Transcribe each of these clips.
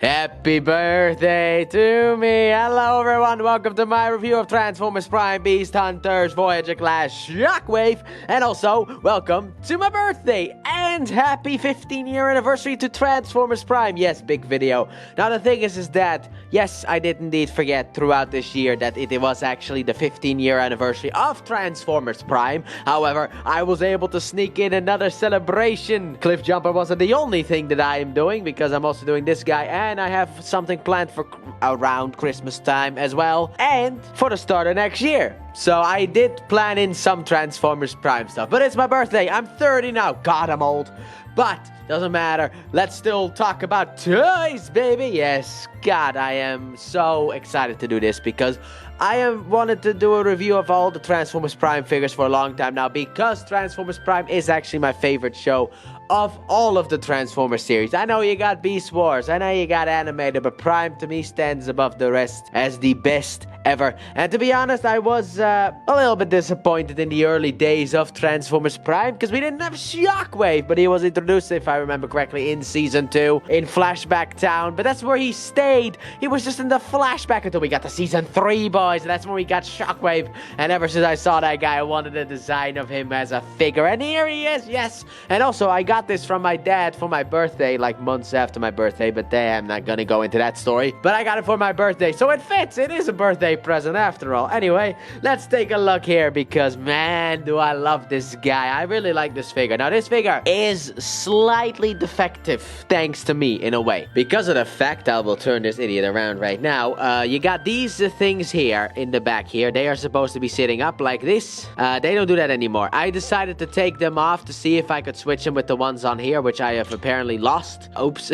Happy birthday to me! Hello everyone, welcome to my review of Transformers Prime Beast Hunters Voyager class Shockwave, and also welcome to my birthday and happy 15-year anniversary to Transformers Prime. Yes, big video. Now the thing is that yes, I did indeed forget throughout this year that it was actually the 15-year anniversary of Transformers Prime. However, I was able to sneak in another celebration. Cliff Jumper wasn't the only thing that I am doing, because I'm also doing this guy, and I have something planned for around Christmas time as well, and for the start of next year. So I did plan in some Transformers Prime stuff, but it's my birthday. I'm 30 now. God, I'm old. But doesn't matter. Let's still talk about toys, baby. Yes, God, I am so excited to do this because I have wanted to do a review of all the Transformers Prime figures for a long time now, because Transformers Prime is actually my favorite show of all of the Transformers series. I know you got Beast Wars, I know you got animated, but Prime to me stands above the rest as the best ever. And to be honest, I was a little bit disappointed in the early days of Transformers Prime, because we didn't have Shockwave, but he was introduced, if I remember correctly, in Season 2, in Flashback Town, but that's where he stayed. He was just in the flashback until we got to Season 3, boys, and that's when we got Shockwave, and ever since I saw that guy, I wanted a design of him as a figure, and here he is, yes! And also, I got this from my dad for my birthday, like months after my birthday, but I'm not gonna go into that story, but I got it for my birthday, so it fits. It is a birthday present after all. Anyway, let's take a look here, because man, do I love this guy. I really like this figure. Now, this figure is slightly defective, thanks to me, in a way. Because of the fact, I will turn this idiot around right now, you got these things here in the back here. They are supposed to be sitting up like this. They don't do that anymore. I decided to take them off to see if I could switch them with the ones on here, which I have apparently lost. Oops.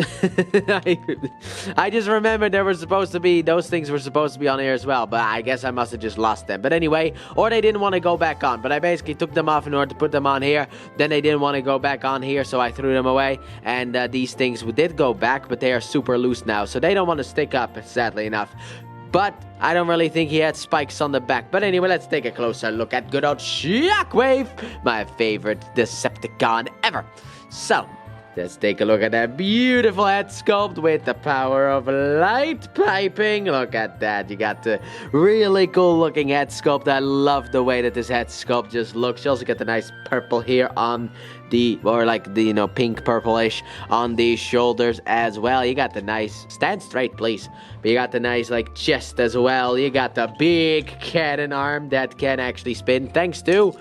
I just remembered there were supposed to be, those things were supposed to be on here as well, but I guess I must have just lost them. But anyway, or they didn't want to go back on, but I basically took them off in order to put them on here. Then they didn't want to go back on here, so I threw them away, and these things did go back, but they are super loose now, so they don't want to stick up, sadly enough. But I don't really think he had spikes on the back. But anyway, let's take a closer look at good old Shockwave, my favorite Decepticon ever. So, let's take a look at that beautiful head sculpt with the power of light piping. Look at that. You got the really cool looking head sculpt. I love the way that this head sculpt just looks. You also get the nice purple here on the, or like the, pink purplish on the shoulders as well. You got the nice, stand straight please, but you got the nice like chest as well. You got the big cannon arm that can actually spin thanks to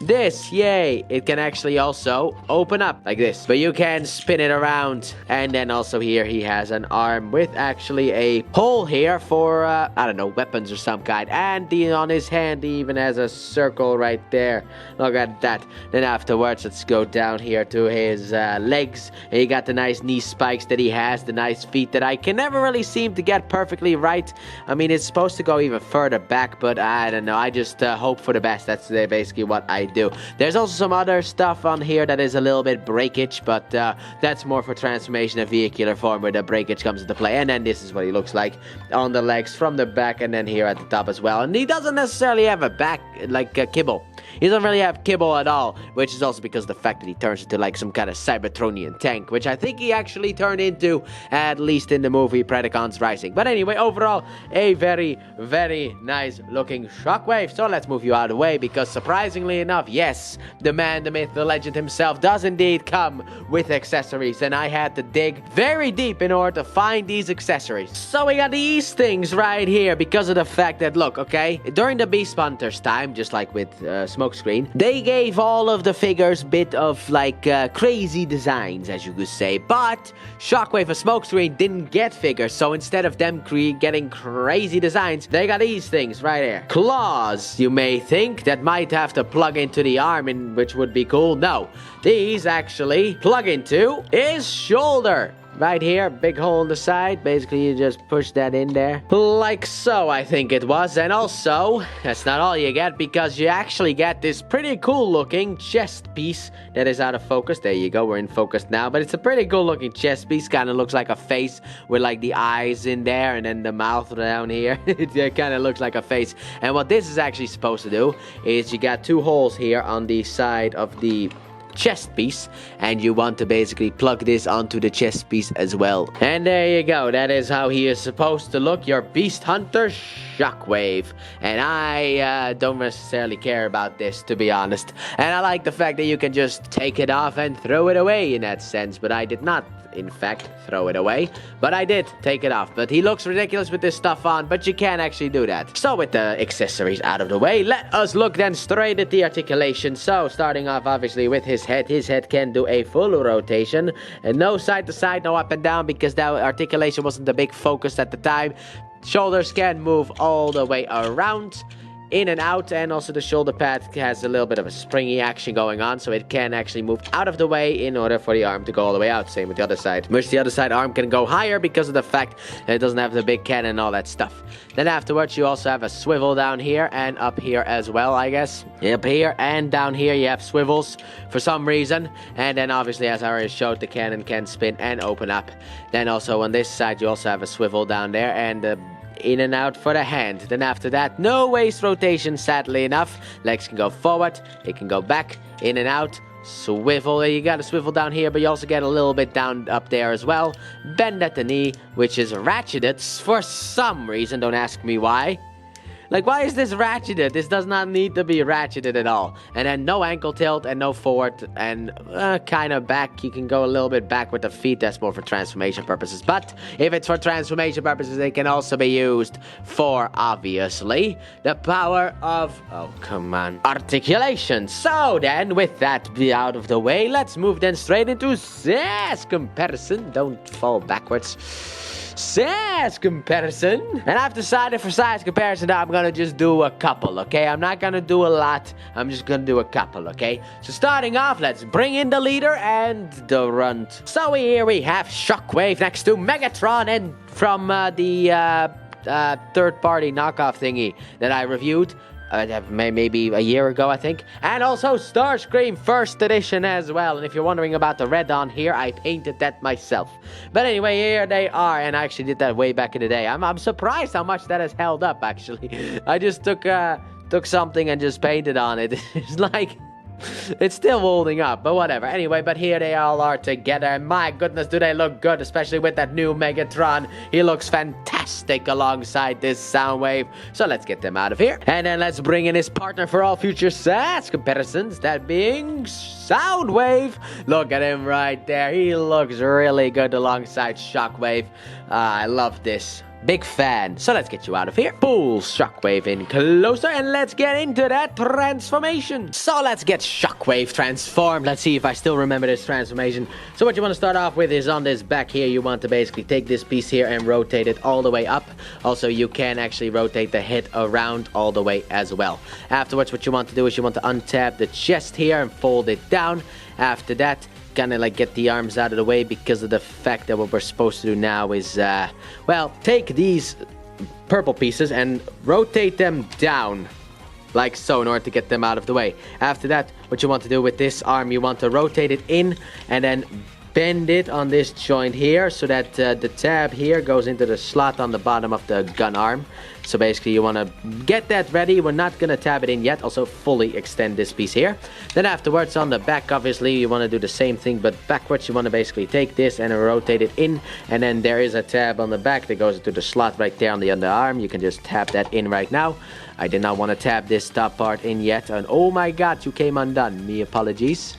this, yay! It can actually also open up like this, but you can spin it around. And then also here he has an arm with actually a hole here for I don't know, weapons or some kind. And on his hand he even has a circle right there. Look at that. Then afterwards, let's go down here to his legs. And you got the nice knee spikes that he has, the nice feet that I can never really seem to get perfectly right. I mean, it's supposed to go even further back, but I don't know. I just hope for the best. That's basically what I do. There's also some other stuff on here that is a little bit breakage, but that's more for transformation of vehicular form, where the breakage comes into play. And then this is what he looks like on the legs from the back, and then here at the top as well. And he doesn't necessarily have a back like a kibble. He doesn't really have kibble at all, which is also because of the fact that he turns into like some kind of Cybertronian tank, which I think he actually turned into, at least in the movie Predacons Rising. But anyway, overall, a very, very nice looking Shockwave. So let's move you out of the way, because surprisingly enough, yes, the man, the myth, the legend himself does indeed come with accessories, and I had to dig very deep in order to find these accessories. So we got these things right here, because of the fact that, look, okay, during the Beast Hunters time, just like with Smokescreen, they gave all of the figures bit of like crazy designs, as you could say, but Shockwave and Smokescreen didn't get figures, so instead of them getting crazy designs, they got these things right here. Claws, you may think, that might have to plug into the arm, which would be cool. No, these actually plug into his shoulder. Right here, big hole in the side. Basically, you just push that in there. Like so, I think it was. And also, that's not all you get, because you actually get this pretty cool looking chest piece that is out of focus. There you go, we're in focus now. But it's a pretty cool looking chest piece. Kind of looks like a face with like the eyes in there and then the mouth down here. It kind of looks like a face. And what this is actually supposed to do is you got two holes here on the side of the chest piece, and you want to basically plug this onto the chest piece as well. And there you go. That is how he is supposed to look, your Beast Hunter Shockwave. And I don't necessarily care about this, to be honest. And I like the fact that you can just take it off and throw it away in that sense, but I did not, in fact, throw it away, but I did take it off. But he looks ridiculous with this stuff on, but you can't actually do that. So with the accessories out of the way, let us look then straight at the articulation. So starting off obviously with his head can do a full rotation, and no side to side, no up and down, because that articulation wasn't the big focus at the time. Shoulders can move all the way around, in and out, and also the shoulder pad has a little bit of a springy action going on, so it can actually move out of the way in order for the arm to go all the way out. Same with the other side, which the other side arm can go higher because of the fact that it doesn't have the big cannon and all that stuff. Then afterwards you also have a swivel down here and up here as well, I guess. Up here and down here you have swivels for some reason, and then obviously, as I already showed, the cannon can spin and open up. Then also on this side you also have a swivel down there, and in and out for the hand. Then after that, no waist rotation, sadly enough. Legs can go forward, it can go back, in and out, swivel. You got a swivel down here, but you also get a little bit down up there as well. Bend at the knee, which is ratcheted for some reason, don't ask me why. Like, why is this ratcheted? This does not need to be ratcheted at all. And then no ankle tilt and no forward and kind of back. You can go a little bit back with the feet. That's more for transformation purposes. But if it's for transformation purposes, it can also be used for, obviously, the power of, oh, come on, articulation. So then, with that out of the way, let's move then straight into size comparison. Don't fall backwards. Size comparison. And I've decided for size comparison that I'm gonna just do a couple, okay? I'm not gonna do a lot. I'm just gonna do a couple, okay? So starting off, let's bring in the leader and the runt. So here we have Shockwave next to Megatron, and from the third-party knockoff thingy that I reviewed maybe a year ago, I think. And also Starscream First Edition as well. And if you're wondering about the red on here, I painted that myself. But anyway, here they are, and I actually did that way back in the day. I'm surprised how much that has held up, actually. I just took something and just painted on it. It's like, it's still holding up, but whatever. Anyway, but here they all are together, and my goodness, do they look good, especially with that new Megatron. He looks fantastic alongside this Soundwave. So let's get them out of here, and then let's bring in his partner for all future SAS comparisons, that being Soundwave. Look at him right there. He looks really good alongside Shockwave. I love this. Big fan. So let's get you out of here. Pull Shockwave in closer, and let's get into that transformation. So let's get Shockwave transformed. Let's see if I still remember this transformation. So what you want to start off with is on this back here. You want to basically take this piece here and rotate it all the way up. Also, you can actually rotate the head around all the way as well. Afterwards, what you want to do is you want to untap the chest here and fold it down. After that, kind of like get the arms out of the way, because of the fact that what we're supposed to do now is, well, take these purple pieces and rotate them down, like so, in order to get them out of the way. After that, what you want to do with this arm, you want to rotate it in and then bend it on this joint here, so that the tab here goes into the slot on the bottom of the gun arm. So basically you want to get that ready. We're not going to tab it in yet. Also fully extend this piece here. Then afterwards on the back, obviously you want to do the same thing, but backwards. You want to basically take this and rotate it in, and then there is a tab on the back that goes into the slot right there on the underarm. You can just tap that in right now. I did not want to tab this top part in yet, and oh my god, you came undone. Me apologies.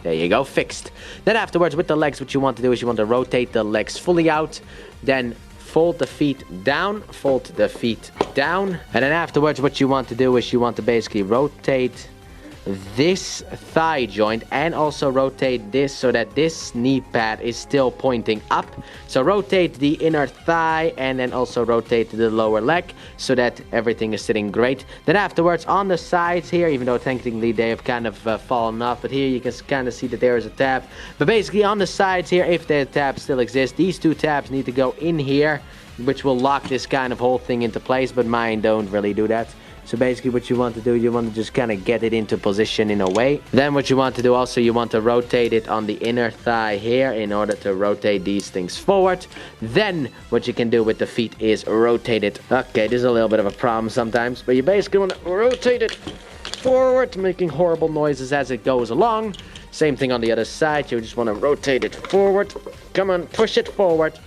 There you go, fixed. Then afterwards with the legs, what you want to do is you want to rotate the legs fully out, then fold the feet down, fold the feet down, and then afterwards what you want to do is you want to basically rotate this thigh joint and also rotate this so that this knee pad is still pointing up. So rotate the inner thigh and then also rotate the lower leg so that everything is sitting great. Then afterwards on the sides here, even though technically they have kind of fallen off, but here you can kind of see that there is a tab. But basically on the sides here, if the tabs still exist, these two tabs need to go in here, which will lock this kind of whole thing into place, but mine don't really do that. So basically what you want to do, you want to just kind of get it into position in a way. Then what you want to do also, you want to rotate it on the inner thigh here in order to rotate these things forward. Then what you can do with the feet is rotate it. Okay, this is a little bit of a problem sometimes, but you basically want to rotate it forward, making horrible noises as it goes along. Same thing on the other side. You just want to rotate it forward. Come on, push it forward.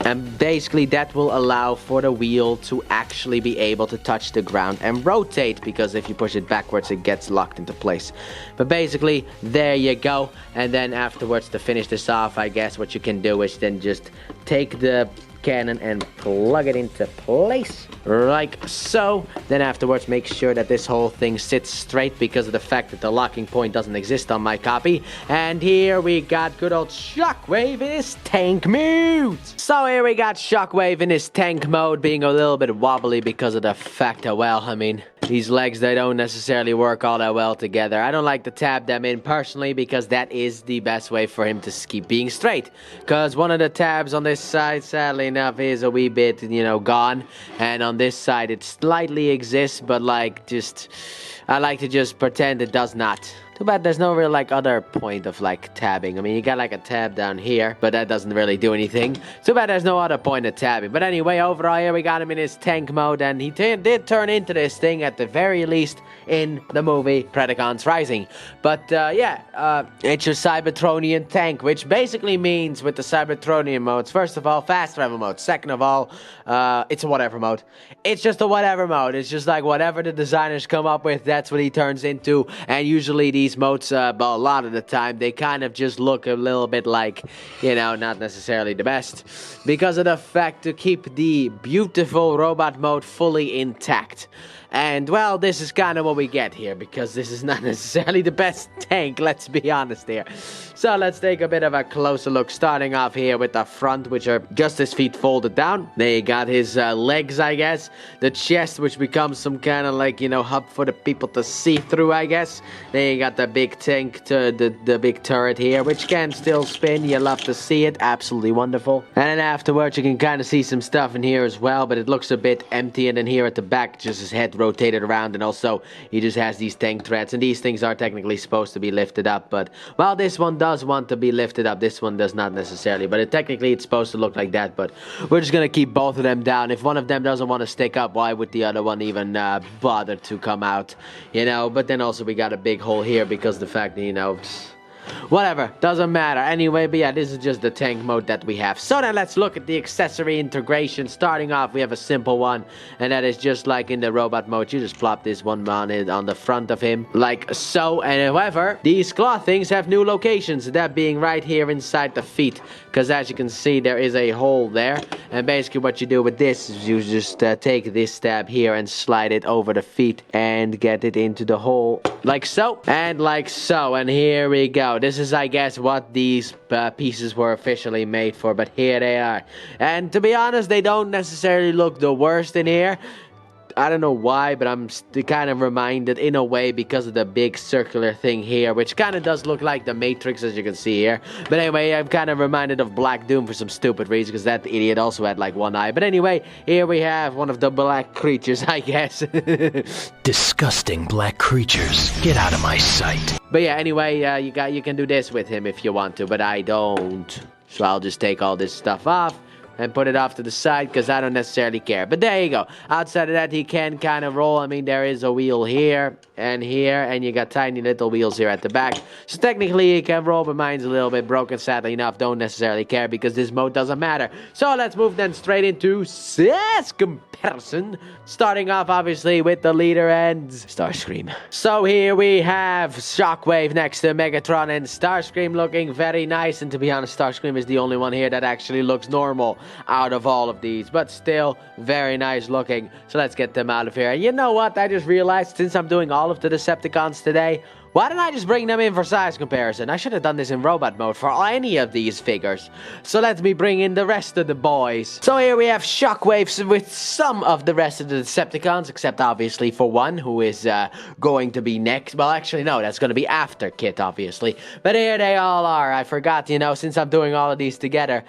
And basically that will allow for the wheel to actually be able to touch the ground and rotate, because if you push it backwards it gets locked into place. But basically there you go. And then afterwards, to finish this off, I guess what you can do is then just take the cannon and plug it into place like so. Then afterwards make sure that this whole thing sits straight because of the fact that the locking point doesn't exist on my copy. And here we got good old Shockwave in his tank mode. So here we got Shockwave in his tank mode, being a little bit wobbly because of the fact that, well, I mean, these legs, they don't necessarily work all that well together. I don't like to tab them in personally because that is the best way for him to keep being straight. Because one of the tabs on this side, sadly enough, is a wee bit, you know, gone. And on this side it slightly exists, but like, just, I like to just pretend it does not. Too bad there's no real like other point of like tabbing. I mean, you got like a tab down here, but that doesn't really do anything. Too bad there's no other point of tabbing. But anyway, overall here we got him in his tank mode, and he did turn into this thing at the very least in the movie Predacons Rising. But yeah, it's your Cybertronian tank, which basically means with the Cybertronian modes, first of all, fast travel mode. Second of all, it's a whatever mode. It's just a whatever mode. It's just like whatever the designers come up with, that's what he turns into. And usually these modes, a lot of the time, they kind of just look a little bit like, you know, not necessarily the best, because of the fact to keep the beautiful robot mode fully intact. And, well, this is kind of what we get here, because this is not necessarily the best tank, let's be honest here. So let's take a bit of a closer look, starting off here with the front, which are just his feet folded down. They got his legs, I guess. The chest, which becomes some kind of like, you know, hub for the people to see through, I guess. Then you got the big tank, the big turret here, which can still spin. You love to see it. Absolutely wonderful. And then afterwards, you can kind of see some stuff in here as well, but it looks a bit empty. And then here at the back, just his head rotated around, and also he just has these tank threads, and these things are technically supposed to be lifted up, but well, this one does want to be lifted up, this one does not necessarily, but technically it's supposed to look like that. But we're just gonna keep both of them down. If one of them doesn't want to stick up, why would the other one even bother to come out, you know? But then also we got a big hole here because the fact that, you know, whatever, doesn't matter. Anyway, but yeah, this is just the tank mode that we have. So then let's look at the accessory integration. Starting off, we have a simple one, and that is just like in the robot mode. You just plop this one on it on the front of him, like so. And however, these claw things have new locations, that being right here inside the feet, because as you can see, there is a hole there. And basically what you do with this is you just take this tab here and slide it over the feet and get it into the hole, like so, and like so. And here we go. This is, I guess, what these pieces were officially made for, but here they are. And to be honest, they don't necessarily look the worst in here. I don't know why, but I'm kind of reminded in a way because of the big circular thing here, which kind of does look like the Matrix, as you can see here. But anyway, I'm kind of reminded of Black Doom for some stupid reason, because that idiot also had like one eye. But anyway, here we have one of the black creatures, I guess. Disgusting black creatures. Get out of my sight. But yeah, anyway, you can do this with him if you want to, but I don't. So I'll just take all this stuff off and put it off to the side because I don't necessarily care. But there you go. Outside of that, he can kind of roll. I mean, there is a wheel here, and you got tiny little wheels here at the back. So technically, he can roll, but mine's a little bit broken, sadly enough. Don't necessarily care because this mode doesn't matter. So let's move then straight into SAS comparison. Starting off, obviously, with the leader and Starscream. So here we have Shockwave next to Megatron, and Starscream looking very nice. And to be honest, Starscream is the only one here that actually looks normal out of all of these, but still very nice looking. So let's get them out of here. And you know what? I just realized, since I'm doing all of the Decepticons today, why didn't I just bring them in for size comparison? I should have done this in robot mode for any of these figures. So let me bring in the rest of the boys. So here we have Shockwaves with some of the rest of the Decepticons, except obviously for one who is going to be next. Well, actually, no, that's going to be after Kit, obviously. But here they all are. I forgot, you know, since I'm doing all of these together,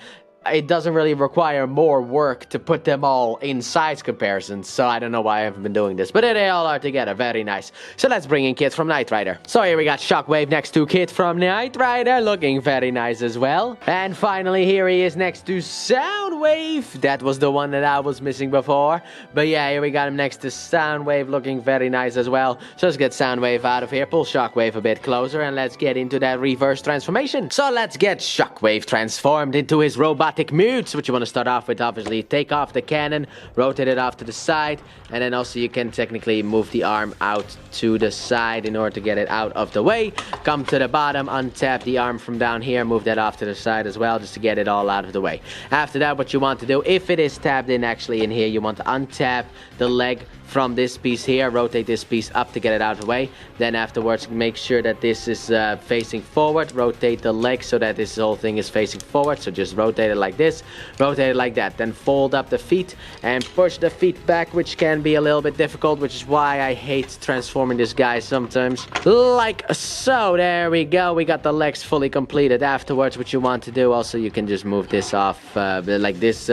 it doesn't really require more work to put them all in size comparisons, so I don't know why I haven't been doing this, but they all are together, very nice. So let's bring in Kit from Knight Rider. So here we got Shockwave next to Kit from Knight Rider, looking very nice as well. And finally here he is next to Soundwave. That was the one that I was missing before, but yeah, here we got him next to Soundwave, looking very nice as well. So let's get Soundwave out of here, pull Shockwave a bit closer, and let's get into that reverse transformation. So let's get Shockwave transformed into his robotic mute. So what you want to start off with, obviously, take off the cannon, rotate it off to the side, and then also you can technically move the arm out to the side in order to get it out of the way. Come to the bottom, untap the arm from down here, move that off to the side as well, just to get it all out of the way. After that, what you want to do, if it is tabbed in actually in here, you want to untap the leg from this piece here, rotate this piece up to get it out of the way. Then afterwards, make sure that this is facing forward, rotate the leg so that this whole thing is facing forward. So just rotate it like this, rotate it like that. Then fold up the feet and push the feet back, which can be a little bit difficult, which is why I hate transforming this guy sometimes. Like so, there we go. We got the legs fully completed. Afterwards, what you want to do, also you can just move this off like this,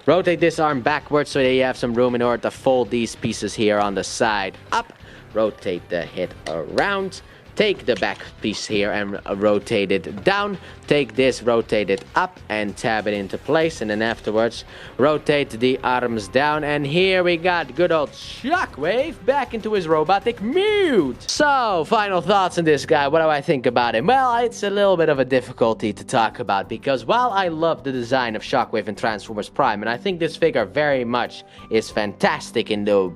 rotate this arm backwards so that you have some room in order to fold these pieces here on the side up, rotate the head around, take the back piece here and rotate it down, take this, rotate it up and tab it into place, and then afterwards rotate the arms down, and here we got good old Shockwave back into his robotic mute. So final thoughts on this guy, what do I think about him? Well, it's a little bit of a difficulty to talk about, because while I love the design of Shockwave in Transformers Prime, and I think this figure very much is fantastic in the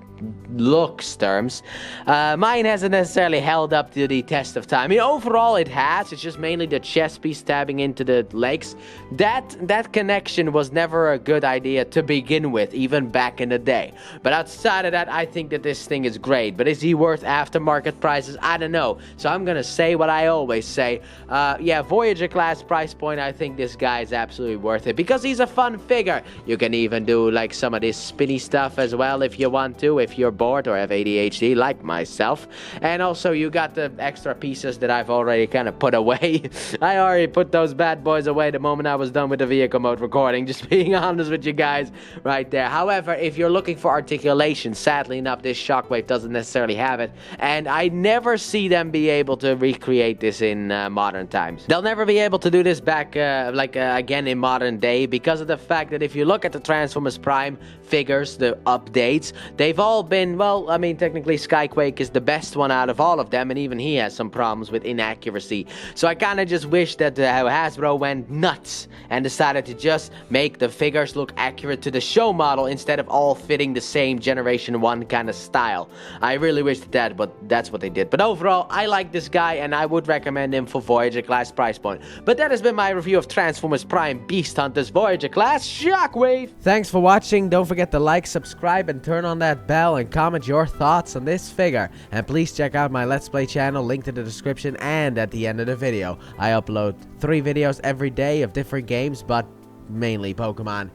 looks terms, mine hasn't necessarily held up to the test of time. I mean, overall it has, it's just mainly the chest piece tabbing into the legs. That connection was never a good idea to begin with, even back in the day. But outside of that, I think that this thing is great. But is he worth aftermarket prices? I don't know. So I'm gonna say what I always say. Yeah, Voyager class price point, I think this guy is absolutely worth it, because he's a fun figure. You can even do like some of this spinny stuff as well if you want to, if you're bored or have ADHD like myself. And also you got the extra pieces that I've already kind of put away. I already put those bad boys away the moment I was done with the vehicle mode recording, just being honest with you guys right there. However, if you're looking for articulation, sadly enough, this Shockwave doesn't necessarily have it, and I never see them be able to recreate this in modern times. They'll never be able to do this back again in modern day, because of the fact that if you look at the Transformers Prime figures, the updates, they've all been, well, I mean, technically Skyquake is the best one out of all of them, and even he has some problems with inaccuracy. So I kind of just wish that Hasbro went nuts and decided to just make the figures look accurate to the show model instead of all fitting the same Generation 1 kind of style. I really wish that, but that's what they did. But overall, I like this guy, and I would recommend him for Voyager class price point. But that has been my review of Transformers Prime Beast Hunters Voyager class Shockwave. Thanks for watching. Don't forget to like, subscribe, and turn on that bell, and comment your thoughts on this figure. And please check out my Let's Play channel, linked in the description and at the end of the video. I upload 3 videos every day of different games, but mainly Pokemon.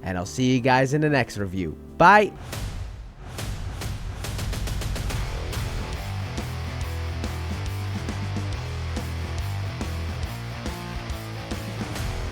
And I'll see you guys in the next review. Bye!